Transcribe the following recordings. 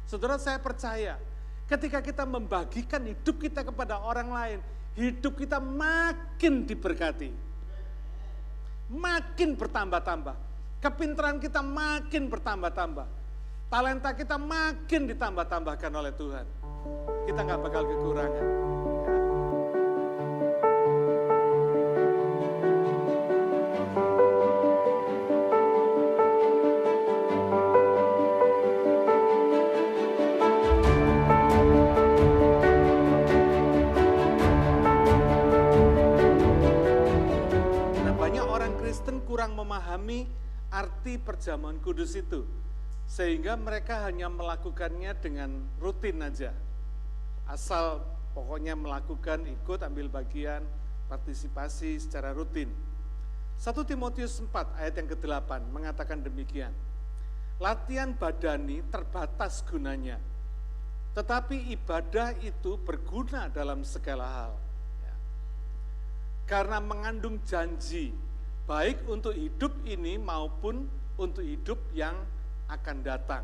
Saudara, saya percaya ketika kita membagikan hidup kita kepada orang lain, hidup kita makin diberkati. Makin bertambah-tambah. Kepintaran kita makin bertambah-tambah. Talenta kita makin ditambah-tambahkan oleh Tuhan. Kita nggak bakal kekurangan. Kurang memahami arti perjamuan kudus itu, sehingga mereka hanya melakukannya dengan rutin aja, asal pokoknya melakukan, ikut, ambil bagian, partisipasi secara rutin. 1 Timotius 4 ayat yang ke-8 mengatakan demikian, latihan badani terbatas gunanya, tetapi ibadah itu berguna dalam segala hal, karena mengandung janji, baik untuk hidup ini maupun untuk hidup yang akan datang.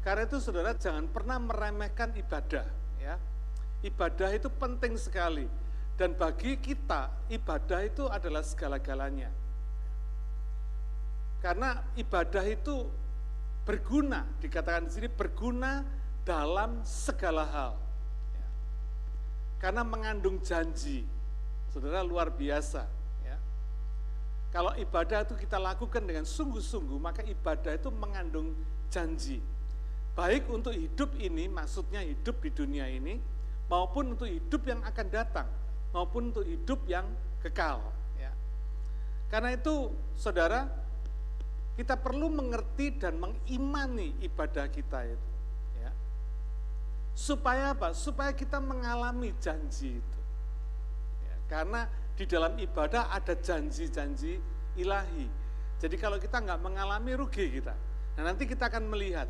Karena itu saudara jangan pernah meremehkan ibadah. Ya. Ibadah itu penting sekali. Dan bagi kita ibadah itu adalah segala-galanya. Karena ibadah itu berguna, dikatakan di sini berguna dalam segala hal. Ya. Karena mengandung janji. Saudara luar biasa. Kalau ibadah itu kita lakukan dengan sungguh-sungguh, maka ibadah itu mengandung janji. Baik untuk hidup ini, maksudnya hidup di dunia ini, maupun untuk hidup yang akan datang, maupun untuk hidup yang kekal. Ya. Karena itu, saudara, kita perlu mengerti dan mengimani ibadah kita itu. Ya. Supaya apa? Supaya kita mengalami janji itu. Ya. Karena di dalam ibadah ada janji-janji ilahi. Jadi kalau kita nggak mengalami, rugi kita. Nah nanti kita akan melihat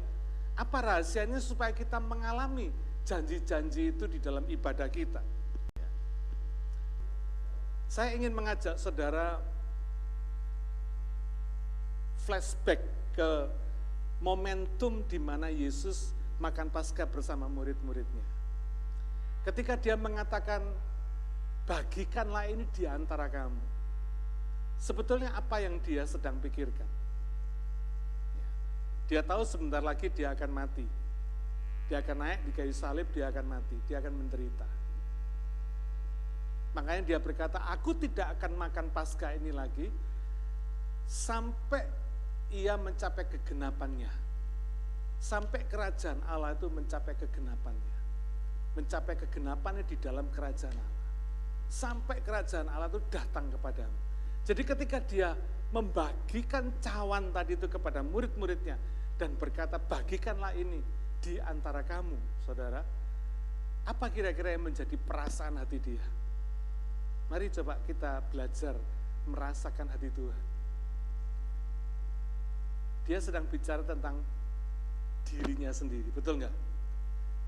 apa rahasianya supaya kita mengalami janji-janji itu di dalam ibadah kita. Saya ingin mengajak saudara flashback ke momentum di mana Yesus makan Paskah bersama murid-muridnya. Ketika dia mengatakan, bagikanlah ini di antara kamu. Sebetulnya apa yang dia sedang pikirkan? Dia tahu sebentar lagi dia akan mati. Dia akan naik di kayu salib, dia akan mati, dia akan menderita. Makanya dia berkata, aku tidak akan makan Paskah ini lagi sampai ia mencapai kegenapannya. Sampai kerajaan Allah itu mencapai kegenapannya. Mencapai kegenapannya di dalam kerajaan Allah. Sampai kerajaan Allah itu datang kepadamu. Jadi ketika dia membagikan cawan tadi itu kepada murid-muridnya dan berkata, bagikanlah ini di antara kamu, saudara. Apa kira-kira yang menjadi perasaan hati dia? Mari coba kita belajar merasakan hati Tuhan. Dia sedang bicara tentang dirinya sendiri, betul nggak?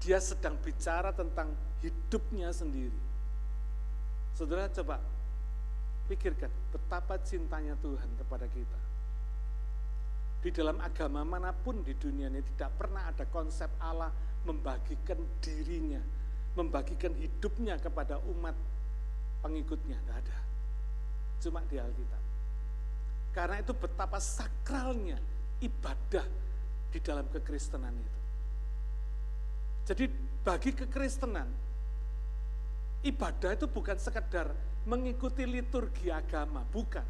Dia sedang bicara tentang hidupnya sendiri. Saudara coba pikirkan betapa cintanya Tuhan kepada kita. Di dalam agama manapun di dunia ini tidak pernah ada konsep Allah membagikan dirinya, membagikan hidupnya kepada umat pengikutnya, tidak ada. Cuma di Alkitab. Karena itu betapa sakralnya ibadah di dalam kekristenan itu. Jadi bagi kekristenan, ibadah itu bukan sekedar mengikuti liturgi agama, bukan.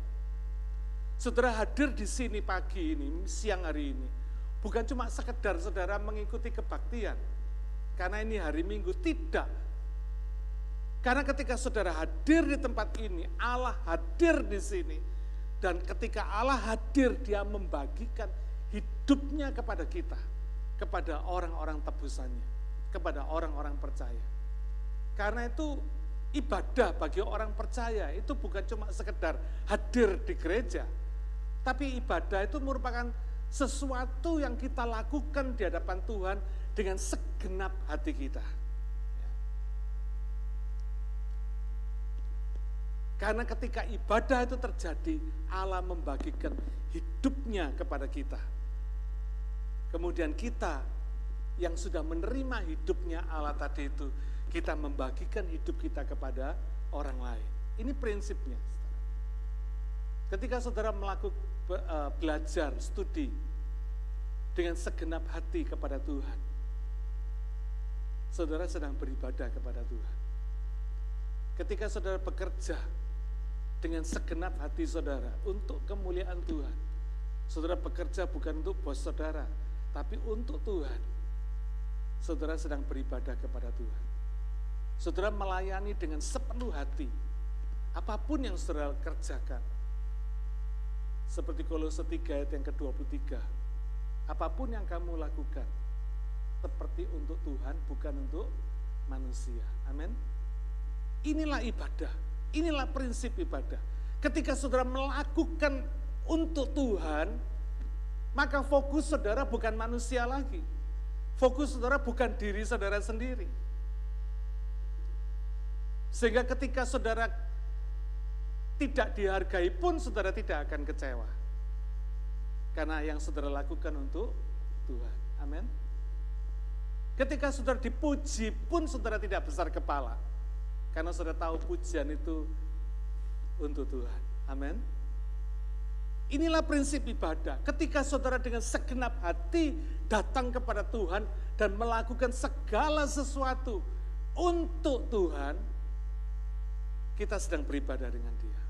Saudara hadir di sini pagi ini, siang hari ini, bukan cuma sekedar saudara mengikuti kebaktian, karena ini hari Minggu, tidak. Karena ketika saudara hadir di tempat ini, Allah hadir di sini, dan ketika Allah hadir, dia membagikan hidupnya kepada kita, kepada orang-orang tebusannya, kepada orang-orang percaya. Karena itu ibadah bagi orang percaya itu bukan cuma sekedar hadir di gereja, tapi ibadah itu merupakan sesuatu yang kita lakukan di hadapan Tuhan dengan segenap hati kita. Karena ketika ibadah itu terjadi, Allah membagikan hidupnya kepada kita. Kemudian kita yang sudah menerima hidupnya Allah tadi itu, kita membagikan hidup kita kepada orang lain. Ini prinsipnya. Ketika saudara belajar, studi dengan segenap hati kepada Tuhan, saudara sedang beribadah kepada Tuhan. Ketika saudara bekerja dengan segenap hati saudara untuk kemuliaan Tuhan, saudara bekerja bukan untuk bos saudara, tapi untuk Tuhan, saudara sedang beribadah kepada Tuhan. Saudara melayani dengan sepenuh hati, apapun yang saudara kerjakan. Seperti Kolose 3 ayat yang ke-23, apapun yang kamu lakukan, seperti untuk Tuhan, bukan untuk manusia. Amin. Inilah ibadah, inilah prinsip ibadah. Ketika saudara melakukan untuk Tuhan, maka fokus saudara bukan manusia lagi. Fokus saudara bukan diri saudara sendiri. Sehingga ketika saudara tidak dihargai pun saudara tidak akan kecewa. Karena yang saudara lakukan untuk Tuhan. Amin. Ketika saudara dipuji pun saudara tidak besar kepala. Karena saudara tahu pujian itu untuk Tuhan. Amin. Inilah prinsip ibadah. Ketika saudara dengan segenap hati datang kepada Tuhan dan melakukan segala sesuatu untuk Tuhan, kita sedang beribadah dengan Dia.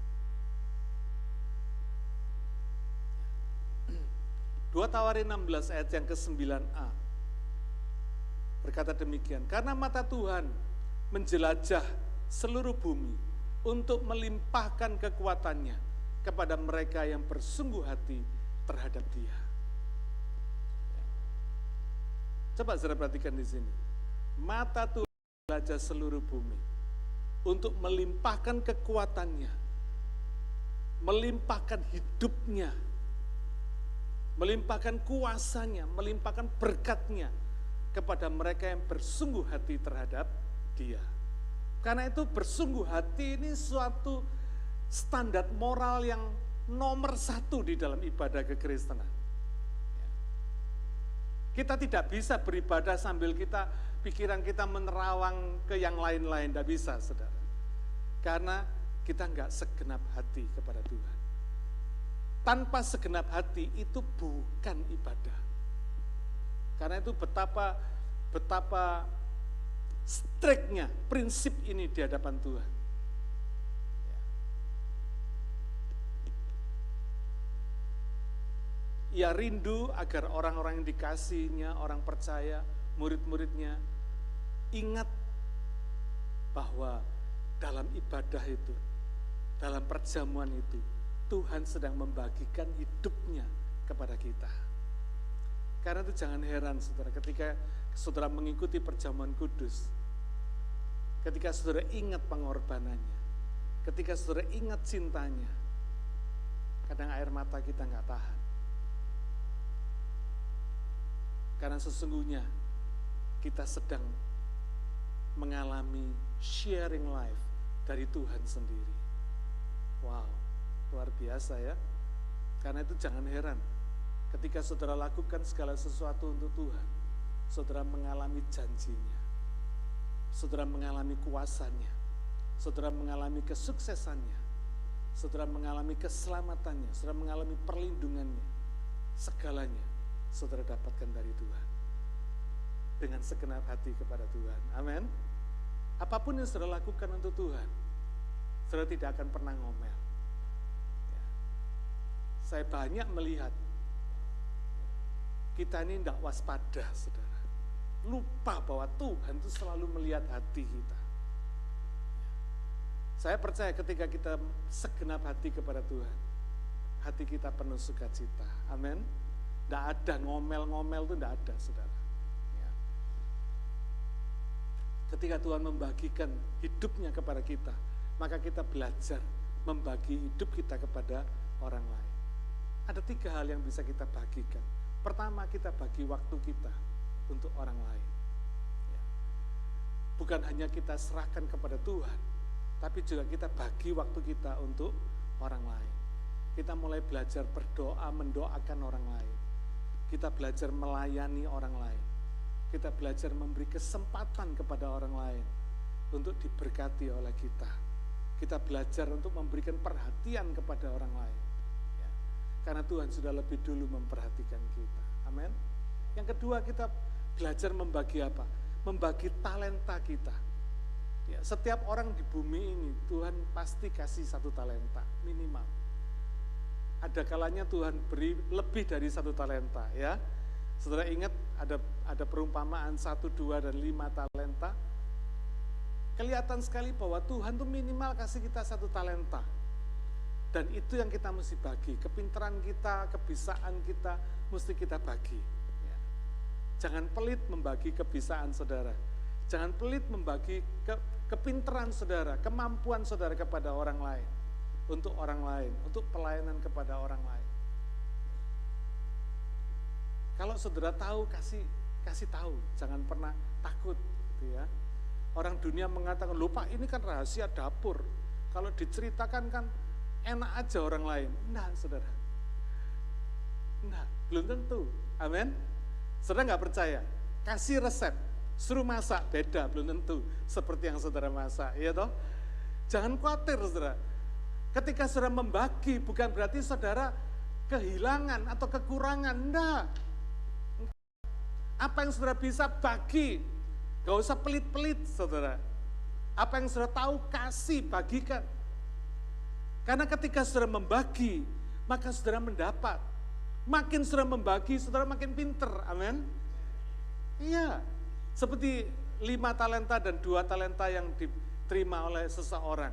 2 Tawarin 16 ayat yang ke-9a berkata demikian, karena mata Tuhan menjelajah seluruh bumi untuk melimpahkan kekuatannya kepada mereka yang bersungguh hati terhadap Dia. Coba saudara perhatikan di sini. Mata Tuhan menjelajah seluruh bumi untuk melimpahkan kekuatannya, melimpahkan hidupnya, melimpahkan kuasanya, melimpahkan berkatnya kepada mereka yang bersungguh hati terhadap Dia. Karena itu bersungguh hati ini suatu standar moral yang nomor 1 di dalam ibadah kekristenan. Kita tidak bisa beribadah sambil pikiran kita menerawang ke yang lain-lain, tidak bisa, saudara. Karena kita enggak segenap hati kepada Tuhan. Tanpa segenap hati itu bukan ibadah. Karena itu betapa striknya prinsip ini di hadapan Tuhan. Ia rindu agar orang-orang yang dikasihinya, orang percaya, murid-muridnya, ingat bahwa dalam ibadah itu, dalam perjamuan itu, Tuhan sedang membagikan hidupnya kepada kita. Karena itu jangan heran saudara, ketika saudara mengikuti perjamuan kudus, ketika saudara ingat pengorbanannya, ketika saudara ingat cintanya, kadang air mata kita nggak tahan. Karena sesungguhnya kita sedang mengalami sharing life dari Tuhan sendiri. Wow, luar biasa ya. Karena itu jangan heran, ketika saudara lakukan segala sesuatu untuk Tuhan, saudara mengalami janjinya, saudara mengalami kuasanya, saudara mengalami kesuksesannya, saudara mengalami keselamatannya, saudara mengalami perlindungannya, segalanya saudara dapatkan dari Tuhan. Dengan segenap hati kepada Tuhan. Amin. Apapun yang saudara lakukan untuk Tuhan, saudara tidak akan pernah ngomel. Ya. Saya banyak melihat kita ini tidak waspada, saudara. Lupa bahwa Tuhan itu selalu melihat hati kita. Ya. Saya percaya ketika kita segenap hati kepada Tuhan, hati kita penuh sukacita. Amin. Tidak ada ngomel-ngomel, itu tidak ada, saudara. Ya. Ketika Tuhan membagikan hidupnya kepada kita, maka kita belajar membagi hidup kita kepada orang lain. Ada 3 hal yang bisa kita bagikan. Pertama, kita bagi waktu kita untuk orang lain. Ya. Bukan hanya kita serahkan kepada Tuhan, tapi juga kita bagi waktu kita untuk orang lain. Kita mulai belajar berdoa, mendoakan orang lain. Kita belajar melayani orang lain. Kita belajar memberi kesempatan kepada orang lain untuk diberkati oleh kita. Kita belajar untuk memberikan perhatian kepada orang lain. Ya. Karena Tuhan sudah lebih dulu memperhatikan kita. Amin. Yang kedua, kita belajar membagi apa? Membagi talenta kita. Ya, setiap orang di bumi ini Tuhan pasti kasih 1 talenta minimal. Ada kalanya Tuhan beri lebih dari 1 talenta, ya. Saudara ingat ada perumpamaan 1, 2, dan 5 talenta. Kelihatan sekali bahwa Tuhan tuh minimal kasih kita 1 talenta. Dan itu yang kita mesti bagi. Kepintaran kita, kebisaan kita, mesti kita bagi. Ya. Jangan pelit membagi kebisaan saudara. Jangan pelit membagi kepintaran saudara, kemampuan saudara kepada orang lain. Untuk orang lain, untuk pelayanan kepada orang lain. Kalau saudara tahu, kasih tahu, jangan pernah takut, gitu ya. Orang dunia mengatakan, "Loh Pak, ini kan rahasia dapur. Kalau diceritakan kan enak aja orang lain." Enggak, saudara. Enggak, belum tentu. Amin. Saudara nggak percaya? Kasih resep, suruh masak, beda, belum tentu seperti yang saudara masak, ya toh? Jangan khawatir, saudara. Ketika saudara membagi, bukan berarti saudara kehilangan atau kekurangan, enggak. Apa yang saudara bisa bagi, gak usah pelit-pelit saudara. Apa yang saudara tahu kasih, bagikan. Karena ketika saudara membagi, maka saudara mendapat. Makin saudara membagi, saudara makin pinter, amin. Iya, seperti 5 talenta dan 2 talenta yang diterima oleh seseorang.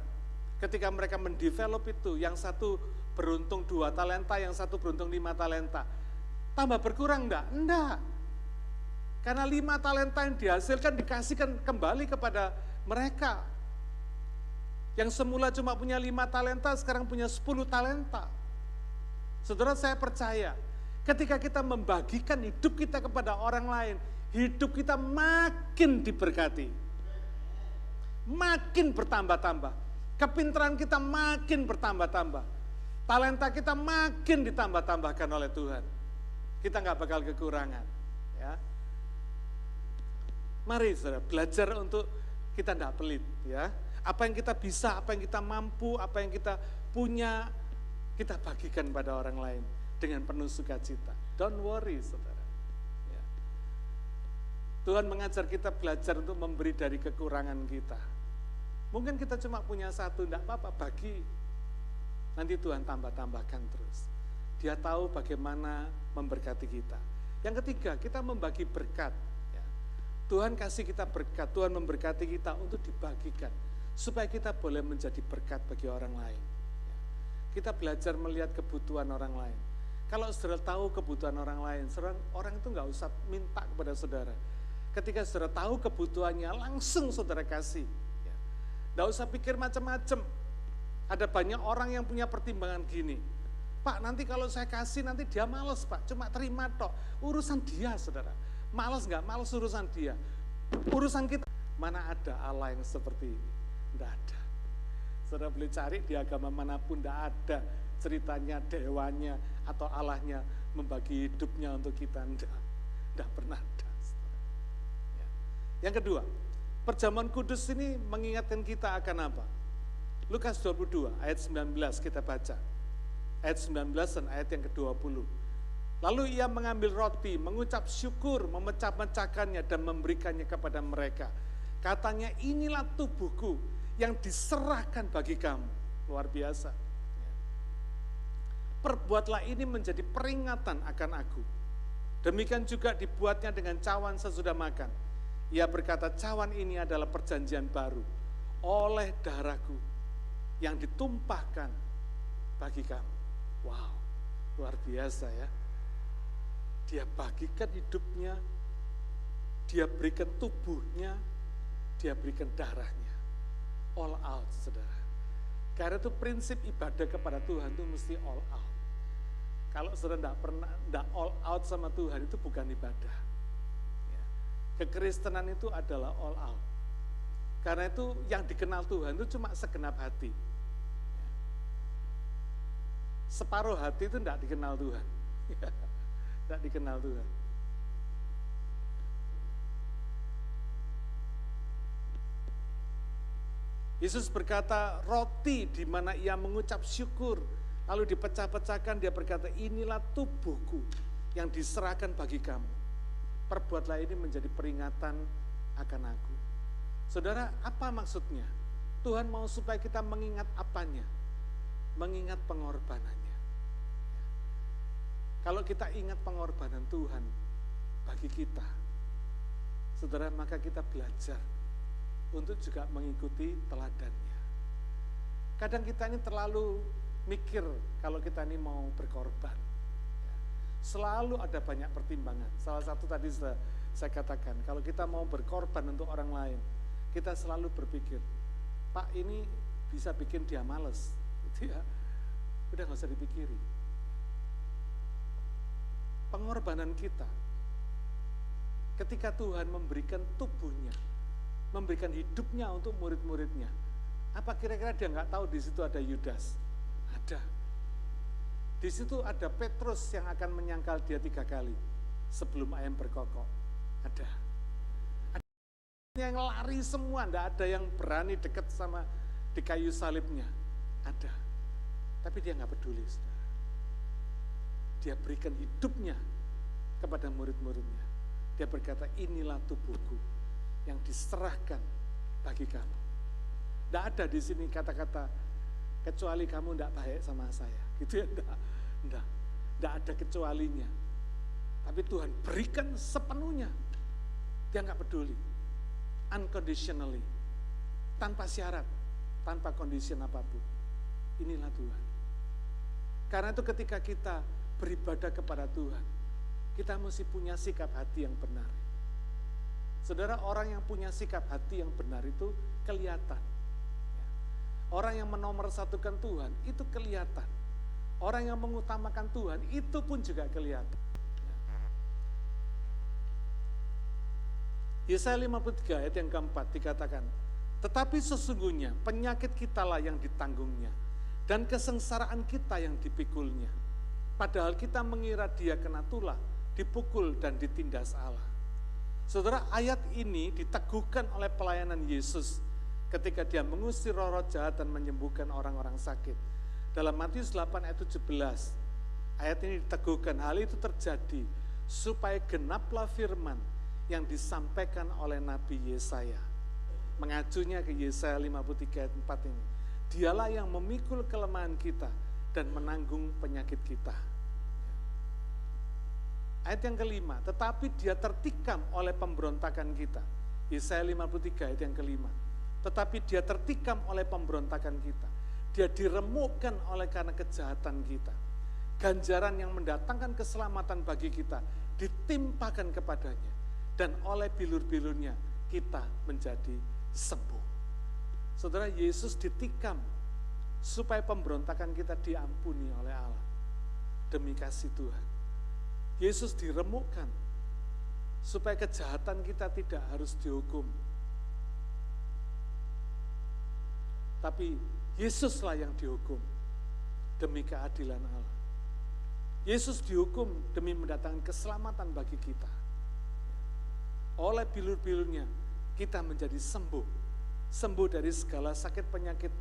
Ketika mereka mendevelop itu, yang satu beruntung 2 talenta, yang satu beruntung 5 talenta. Tambah berkurang enggak? Enggak. Karena 5 talenta yang dihasilkan dikasihkan kembali kepada mereka. Yang semula cuma punya 5 talenta, sekarang punya 10 talenta. Saudara, saya percaya, ketika kita membagikan hidup kita kepada orang lain, hidup kita makin diberkati. Makin bertambah-tambah. Kepintaran kita makin bertambah-tambah. Talenta kita makin ditambah-tambahkan oleh Tuhan. Kita nggak bakal kekurangan. Ya. Mari saudara, belajar untuk kita tidak pelit. Ya. Apa yang kita bisa, apa yang kita mampu, apa yang kita punya, kita bagikan pada orang lain dengan penuh sukacita. Don't worry saudara. Ya. Tuhan mengajar kita belajar untuk memberi dari kekurangan kita. Mungkin kita cuma punya 1, tidak apa-apa, bagi. Nanti Tuhan tambah-tambahkan terus. Dia tahu bagaimana memberkati kita. Yang ketiga, kita membagi berkat. Tuhan kasih kita berkat, Tuhan memberkati kita untuk dibagikan, supaya kita boleh menjadi berkat bagi orang lain. Kita belajar melihat kebutuhan orang lain. Kalau saudara tahu kebutuhan orang lain, orang itu nggak usah minta kepada saudara. Ketika saudara tahu kebutuhannya, langsung saudara kasih. Nggak usah pikir macam-macam. Ada banyak orang yang punya pertimbangan gini, "Pak, nanti kalau saya kasih, nanti dia males Pak, cuma terima tok." Urusan dia saudara. Malas nggak? Malas urusan dia. Urusan kita, mana ada Allah yang seperti ini? Tidak ada. Saudara boleh cari di agama manapun, tidak ada ceritanya dewanya atau Allahnya membagi hidupnya untuk kita. Tidak pernah ada. Ya. Yang kedua, perjamuan kudus ini mengingatkan kita akan apa? Lukas 22 ayat 19 kita baca. Ayat 19 dan ayat yang ke-20. Lalu ia mengambil roti, mengucap syukur, memecah-mecahkannya dan memberikannya kepada mereka. Katanya, "Inilah tubuhku yang diserahkan bagi kamu." Luar biasa. "Perbuatlah ini menjadi peringatan akan aku." Demikian juga dibuatnya dengan cawan sesudah makan. Ia berkata, "Cawan ini adalah perjanjian baru oleh darahku yang ditumpahkan bagi kamu." Wow, luar biasa ya. Dia bagikan hidupnya, dia berikan tubuhnya, dia berikan darahnya. All out, saudara. Karena itu prinsip ibadah kepada Tuhan itu mesti all out. Kalau saudara tidak all out sama Tuhan, itu bukan ibadah. Ya. Kekristenan itu adalah all out. Karena itu yang dikenal Tuhan itu cuma segenap hati. Ya. Separuh hati itu tidak dikenal Tuhan. Tidak dikenal Tuhan. Yesus berkata, roti di mana ia mengucap syukur, lalu dipecah-pecahkan, dia berkata, inilah tubuhku yang diserahkan bagi kamu. Perbuatlah ini menjadi peringatan akan aku. Saudara, apa maksudnya? Tuhan mau supaya kita mengingat apanya? Mengingat pengorbanannya. Kalau kita ingat pengorbanan Tuhan bagi kita, saudara, maka kita belajar untuk juga mengikuti teladannya. Kadang kita ini terlalu mikir kalau kita ini mau berkorban. Selalu ada banyak pertimbangan. Salah satu tadi saya katakan, kalau kita mau berkorban untuk orang lain, kita selalu berpikir, Pak, ini bisa bikin dia males, gitu ya. Udah nggak usah dipikiri. Pengorbanan kita, ketika Tuhan memberikan tubuhnya, memberikan hidupnya untuk murid-muridnya, apa kira-kira dia nggak tahu di situ ada Yudas? Ada. Di situ ada Petrus yang akan menyangkal dia 3 kali sebelum ayam berkokok. Ada yang lari semua, enggak ada yang berani dekat sama di kayu salibnya. Ada. Tapi dia nggak peduli, saudara. Dia berikan hidupnya kepada murid-muridnya. Dia berkata, inilah tubuhku yang diserahkan bagi kamu. Enggak ada di sini kata-kata, kecuali kamu enggak baik sama saya. Gitu ya, enggak ada kecualinya. Tapi Tuhan berikan sepenuhnya. Dia enggak peduli. Unconditionally, tanpa syarat, tanpa condition apapun. Inilah Tuhan. Karena itu ketika kita beribadah kepada Tuhan, kita mesti punya sikap hati yang benar. Saudara, orang yang punya sikap hati yang benar itu kelihatan. Orang yang menomorsatukan Tuhan itu kelihatan. Orang yang mengutamakan Tuhan itu pun juga kelihatan. Yesaya 53 ayat yang keempat dikatakan, tetapi sesungguhnya penyakit kitalah yang ditanggungnya, dan kesengsaraan kita yang dipikulnya. Padahal kita mengira dia kena tulah, dipukul dan ditindas Allah. Saudara, ayat ini diteguhkan oleh pelayanan Yesus ketika dia mengusir roh-roh jahat dan menyembuhkan orang-orang sakit. Dalam Matius 8 ayat 17, ayat ini diteguhkan, hal itu terjadi supaya genaplah firman yang disampaikan oleh Nabi Yesaya. Mengacunya ke Yesaya 53 ayat 4 ini. Dialah yang memikul kelemahan kita dan menanggung penyakit kita. Ayat yang kelima, tetapi dia tertikam oleh pemberontakan kita. Yesaya 53 ayat yang kelima. Tetapi dia tertikam oleh pemberontakan kita. Dia diremukkan oleh karena kejahatan kita. Ganjaran yang mendatangkan keselamatan bagi kita ditimpakan kepadanya. Dan oleh bilur-bilurnya kita menjadi sembuh. Saudara, Yesus ditikam supaya pemberontakan kita diampuni oleh Allah. Demi kasih Tuhan. Yesus diremukkan supaya kejahatan kita tidak harus dihukum. Tapi Yesuslah yang dihukum demi keadilan Allah. Yesus dihukum demi mendatangkan keselamatan bagi kita. Oleh bilur-bilurnya kita menjadi sembuh. Sembuh dari segala sakit penyakit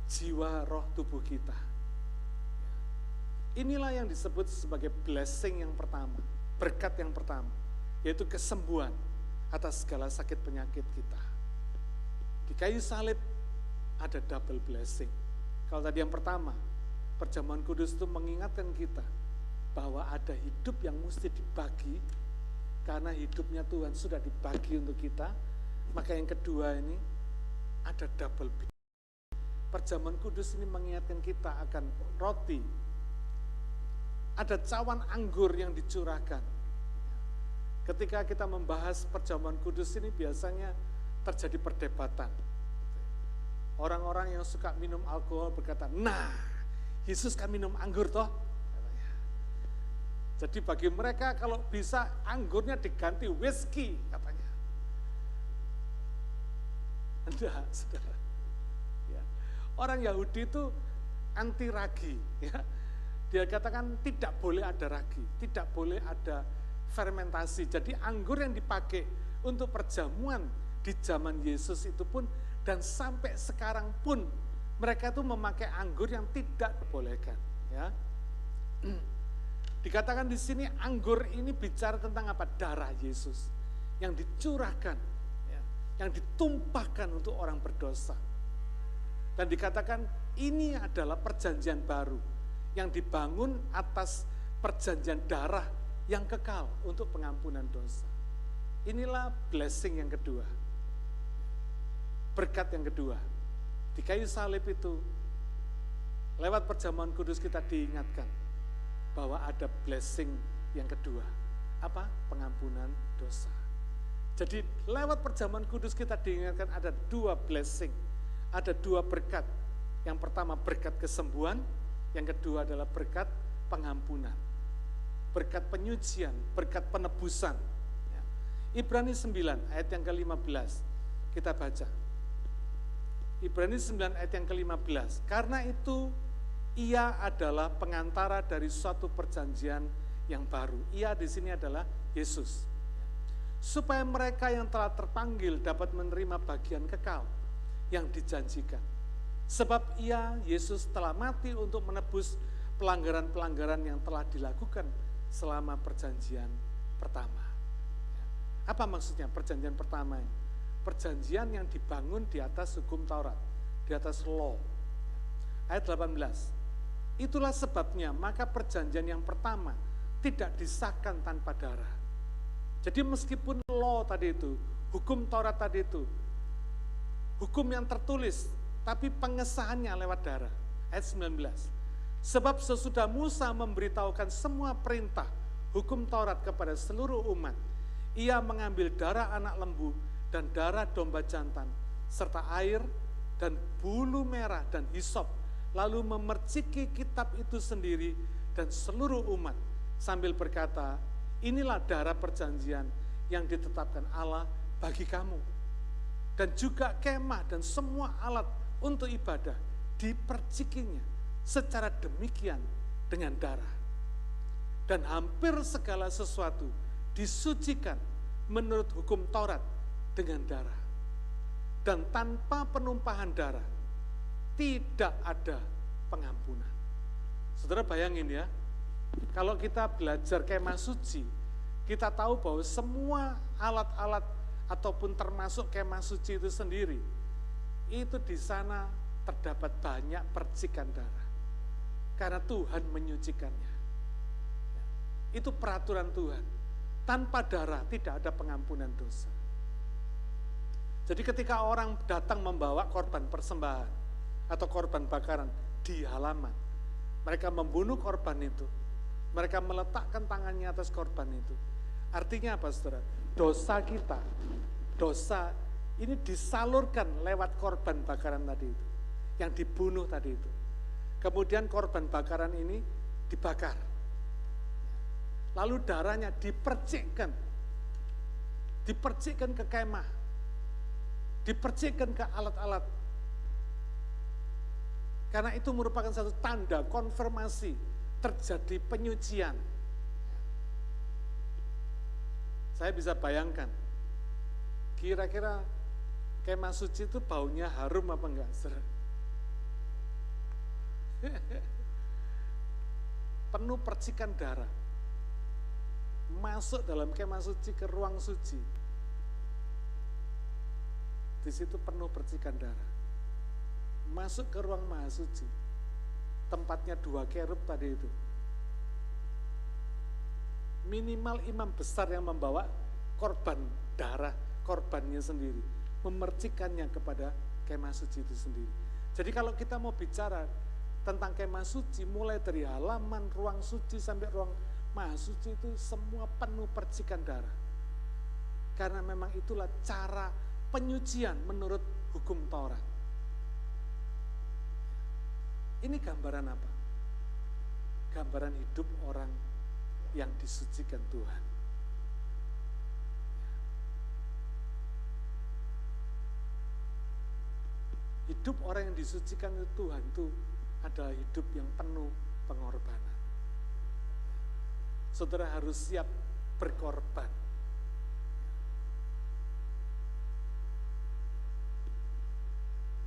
jiwa, roh, tubuh kita. Inilah yang disebut sebagai blessing yang pertama, berkat yang pertama, yaitu kesembuhan atas segala sakit penyakit kita. Di kayu salib ada double blessing. Kalau tadi yang pertama, perjamuan kudus itu mengingatkan kita bahwa ada hidup yang mesti dibagi, karena hidupnya Tuhan sudah dibagi untuk kita. Maka yang kedua ini ada double blessing. Perjamuan kudus ini mengingatkan kita akan roti. Ada cawan anggur yang dicurahkan. Ketika kita membahas perjamuan kudus ini biasanya terjadi perdebatan. Orang-orang yang suka minum alkohol berkata, nah, Yesus kan minum anggur toh. Jadi bagi mereka kalau bisa anggurnya diganti whisky katanya. Enggak, saudara. Ya. Orang Yahudi itu anti ragi. Ya. Dia katakan tidak boleh ada ragi, tidak boleh ada fermentasi. Jadi anggur yang dipakai untuk perjamuan di zaman Yesus itu pun Dan sampai sekarang pun mereka itu memakai anggur yang tidak dibolehkan. Ya. Dikatakan di sini anggur ini bicara tentang apa? Darah Yesus yang dicurahkan, ya, yang ditumpahkan untuk orang berdosa. Dan dikatakan ini adalah perjanjian baru yang dibangun atas perjanjian darah yang kekal untuk pengampunan dosa. Inilah blessing yang kedua. Berkat yang kedua. Di kayu salib itu, lewat perjamuan kudus kita diingatkan bahwa ada blessing yang kedua. Apa? Pengampunan dosa. Jadi lewat perjamuan kudus kita diingatkan ada dua blessing, ada dua berkat. Yang pertama berkat kesembuhan, yang kedua adalah berkat pengampunan. Berkat penyucian, berkat penebusan. Ibrani 9 ayat yang ke-15 kita baca. Ibrani 9 ayat yang ke-15. Karena itu ia adalah pengantara dari suatu perjanjian yang baru. Ia di sini adalah Yesus. Supaya mereka yang telah terpanggil dapat menerima bagian kekal yang dijanjikan. Sebab ia, Yesus, telah mati untuk menebus pelanggaran-pelanggaran yang telah dilakukan selama perjanjian pertama. Apa maksudnya perjanjian pertama ini? Perjanjian yang dibangun di atas hukum Taurat, di atas law. Ayat 18. Itulah sebabnya maka perjanjian yang pertama tidak disahkan tanpa darah. Jadi meskipun law tadi itu, hukum Taurat tadi itu, hukum yang tertulis, tapi pengesahannya lewat darah. Ayat 19. Sebab sesudah Musa memberitahukan semua perintah hukum Taurat kepada seluruh umat, ia mengambil darah anak lembu dan darah domba jantan, serta air dan bulu merah dan hisop, lalu memerciki kitab itu sendiri dan seluruh umat, sambil berkata, inilah darah perjanjian yang ditetapkan Allah bagi kamu. Dan juga kemah dan semua alat untuk ibadah dipercikinya secara demikian dengan darah. Dan hampir segala sesuatu disucikan menurut hukum Taurat dengan darah. Dan tanpa penumpahan darah tidak ada pengampunan. Saudara bayangin ya, kalau kita belajar kemah suci, kita tahu bahwa semua alat-alat ataupun termasuk kemah suci itu sendiri, itu di sana terdapat banyak percikan darah. Karena Tuhan menyucikannya. Itu peraturan Tuhan. Tanpa darah tidak ada pengampunan dosa. Jadi ketika orang datang membawa korban persembahan atau korban bakaran di halaman, mereka membunuh korban itu, mereka meletakkan tangannya atas korban itu. Artinya apa, saudara? Dosa kita, dosa ini disalurkan lewat korban bakaran tadi itu, yang dibunuh tadi itu. Kemudian korban bakaran ini dibakar. Lalu darahnya dipercikkan ke kemah, dipercikkan ke alat-alat. Karena itu merupakan satu tanda konfirmasi terjadi penyucian. Saya bisa bayangkan, kira-kira kemah suci itu baunya harum apa enggak? Penuh percikan darah. Masuk dalam kemah suci ke ruang suci. Di situ penuh percikan darah. Masuk ke ruang maha suci. Tempatnya 2 kerub tadi itu. Minimal imam besar yang membawa korban darah, korbannya sendiri, memercikannya kepada kemah suci itu sendiri. Jadi kalau kita mau bicara tentang kemah suci, mulai dari halaman ruang suci sampai ruang maha suci itu semua penuh percikan darah. Karena memang itulah cara penyucian menurut hukum Taurat. Ini gambaran apa? Gambaran hidup orang yang disucikan Tuhan. Hidup orang yang disucikan Tuhan itu adalah hidup yang penuh pengorbanan. Saudara harus siap berkorban.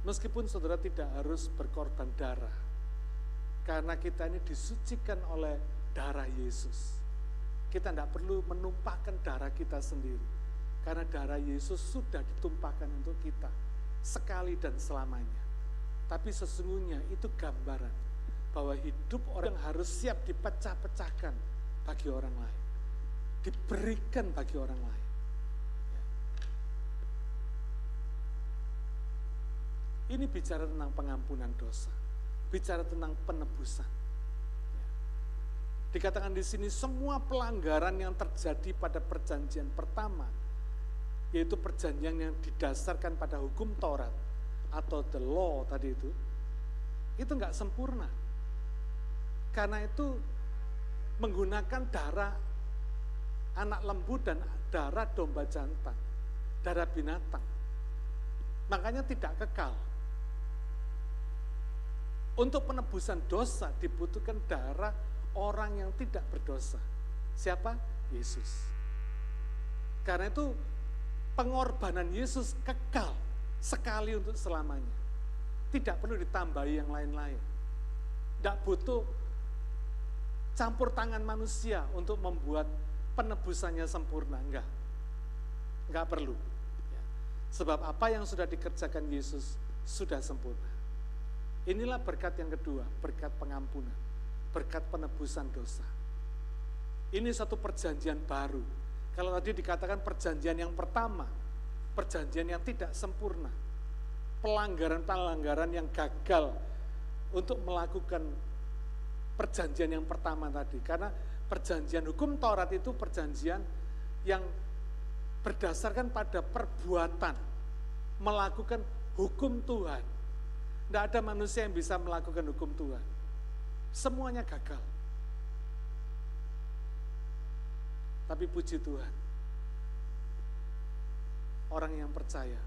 Meskipun saudara tidak harus berkorban darah, karena kita ini disucikan oleh darah Yesus. Kita tidak perlu menumpahkan darah kita sendiri, karena darah Yesus sudah ditumpahkan untuk kita sekali dan selamanya. Tapi sesungguhnya itu gambaran bahwa hidup orang harus siap dipecah-pecahkan bagi orang lain, diberikan bagi orang lain. Ini bicara tentang pengampunan dosa, bicara tentang penebusan. Dikatakan di sini semua pelanggaran yang terjadi pada perjanjian pertama, yaitu perjanjian yang didasarkan pada hukum Taurat atau the law tadi itu enggak sempurna. Karena itu menggunakan darah anak lembu dan darah domba jantan, darah binatang. Makanya tidak kekal. Untuk penebusan dosa dibutuhkan darah orang yang tidak berdosa. Siapa? Yesus. Karena itu pengorbanan Yesus kekal sekali untuk selamanya. Tidak perlu ditambahi yang lain-lain. Tidak butuh campur tangan manusia untuk membuat penebusannya sempurna. Enggak perlu. Sebab apa yang sudah dikerjakan Yesus sudah sempurna. Inilah berkat yang kedua, berkat pengampunan, berkat penebusan dosa. Ini satu perjanjian baru. Kalau tadi dikatakan perjanjian yang pertama, perjanjian yang tidak sempurna, pelanggaran-pelanggaran yang gagal untuk melakukan perjanjian yang pertama tadi. Karena perjanjian hukum Taurat itu perjanjian yang berdasarkan pada perbuatan, melakukan hukum Tuhan. Tidak ada manusia yang bisa melakukan hukum Tuhan. Semuanya gagal. Tapi puji Tuhan, orang yang percaya,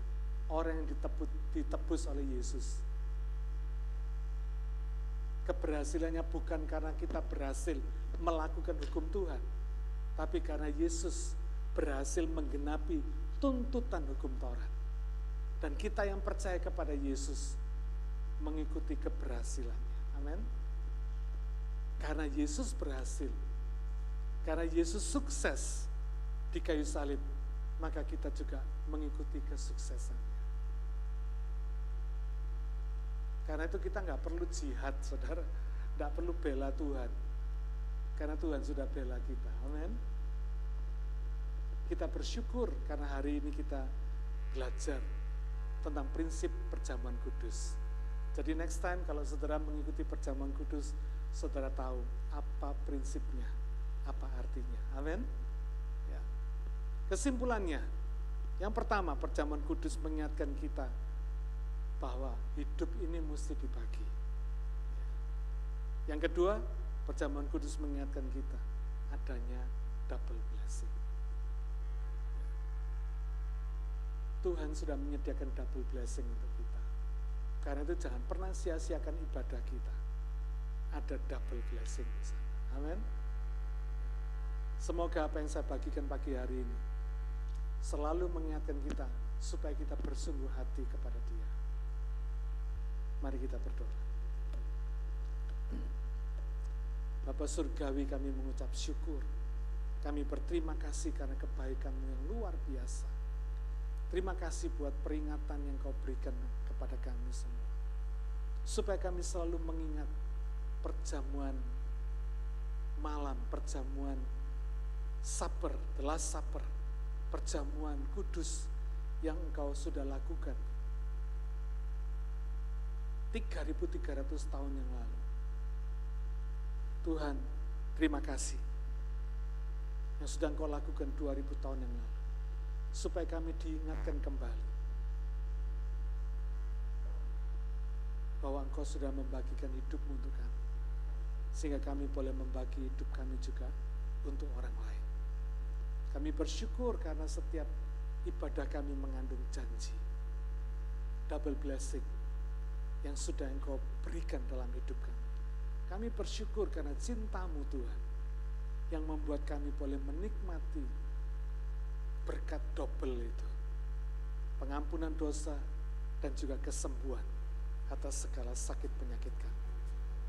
orang yang ditebus oleh Yesus, keberhasilannya bukan karena kita berhasil melakukan hukum Tuhan, tapi karena Yesus berhasil menggenapi tuntutan hukum Taurat. Dan kita yang percaya kepada Yesus mengikuti keberhasilannya. Amin. Karena Yesus berhasil, karena Yesus sukses di kayu salib, maka kita juga mengikuti kesuksesannya. Karena itu kita nggak perlu jihad, saudara, nggak perlu bela Tuhan, karena Tuhan sudah bela kita. Amin. Kita bersyukur karena hari ini kita belajar tentang prinsip perjamuan kudus. Jadi next time kalau saudara mengikuti perjamuan kudus, saudara tahu apa prinsipnya, apa artinya. Amin. Ya. Kesimpulannya, yang pertama, perjamuan kudus mengingatkan kita bahwa hidup ini mesti dibagi. Yang kedua, perjamuan kudus mengingatkan kita adanya double blessing. Tuhan sudah menyediakan double blessing untuk kita. Karena itu jangan pernah sia-siakan ibadah kita. Ada double blessing di sana. Amin. Semoga apa yang saya bagikan pagi hari ini selalu mengingatkan kita supaya kita bersungguh hati kepada Dia. Mari kita berdoa. Bapa Surgawi, kami mengucap syukur. Kami berterima kasih karena kebaikan-Mu yang luar biasa. Terima kasih buat peringatan yang Kau berikan kepada kami semua. Supaya kami selalu mengingat perjamuan malam, perjamuan supper, the last supper, perjamuan kudus yang Engkau sudah lakukan 3.300 tahun yang lalu. Tuhan, terima kasih yang sudah Engkau lakukan 2.000 tahun yang lalu, supaya kami diingatkan kembali bahwa Engkau sudah membagikan hidup-Mu untuk kami, sehingga kami boleh membagi hidup kami juga untuk orang lain. Kami bersyukur karena setiap ibadah kami mengandung janji, double blessing yang sudah Engkau berikan dalam hidup kami. Kami bersyukur karena cinta-Mu Tuhan, yang membuat kami boleh menikmati berkat double itu. Pengampunan dosa, dan juga kesembuhan atas segala sakit penyakit kami.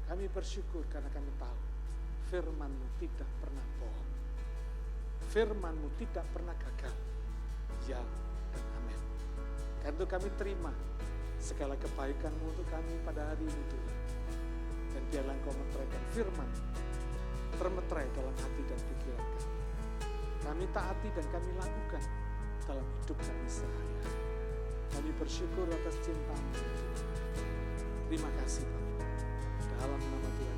Kami bersyukur karena kami tahu firman-Mu tidak pernah bohong. Firman-Mu tidak pernah gagal. Ya dan amin. Karena itu kami terima segala kebaikan-Mu untuk kami pada hari ini Tuhan. Dan biarlah Engkau meteraikan firman termeterai dalam hati dan pikiran kami. Kami taati dan kami lakukan dalam hidup kami sehari-hari. Kami bersyukur atas cinta-Mu. Terima kasih Bapak. Dalam nama Tuhan